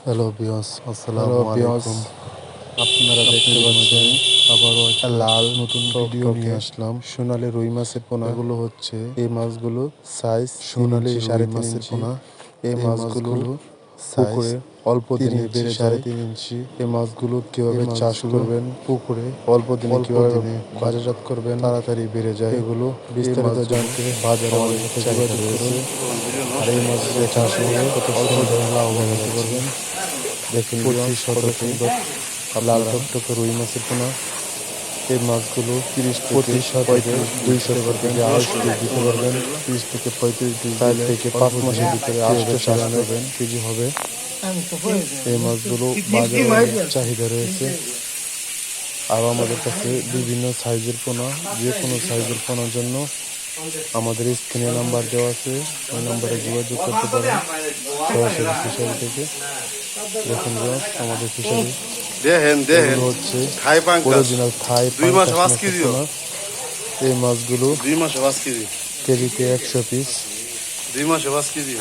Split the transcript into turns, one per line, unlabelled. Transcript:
Hello viewers, আসসালামু আলাইকুম। আপনারা দেখতে পাচ্ছেন আবারও একটা লাল নতুন ভিডিও নিয়ে আসলাম। সোনালী রুই মাছের পোনা। এগুলো হচ্ছে এই মাছগুলো সাইজ সোনালী রুই মাছের পোনা। এই মাছগুলো পুকুরে অল্প দিনে বেড়ে যায় 3.5 ইঞ্চি। এই মাছগুলো কিভাবে চাষ করবেন, পুকুরে অল্প দিনে কিভাবে বাজারজাত করবেন, তাড়াতাড়ি বেড়ে যায়, এগুলো বিস্তারিত জানতে বাজারে আমাদের সাথে যোগাযোগ করুন। আর এই মাছগুলো চাষ করে কত সুন্দর লাভবান হতে পারবেন। দেখুন প্রতি শতকে লাল টকটকে রুই মাছের পোনা। এই মাছগুলো 30 থেকে 200 থেকে 250 পিস দিতে পারবেন। 30 থেকে 35 পিস 4 থেকে 5 মাসের ভিতরে 800 কেজি হবে। এই মাছগুলো বাজারে অনেক চাহিদা রয়েছে। আর আমাদের কাছে বিভিন্ন সাইজের পোনা, যে কোনো সাইজের পোনার জন্য আমাদের স্ক্রিনে নাম্বার দেওয়া আছে, ওই নাম্বারে যোগাযোগ করতে পারেন সরাসরি ফিশারি থেকে। দেখুন আমাদের ফিশারি
দেখেন
হচ্ছে
থাই পাঙ্কাস
অরিজিনাল থাই
2 মাসে
পাঙ্কাস
5
মাছের
কেজি
পোনা। এই মাছগুলো
2 মাসে 5 কেজি
কেজিতে 100 পিস।
2 মাসে 5 কেজি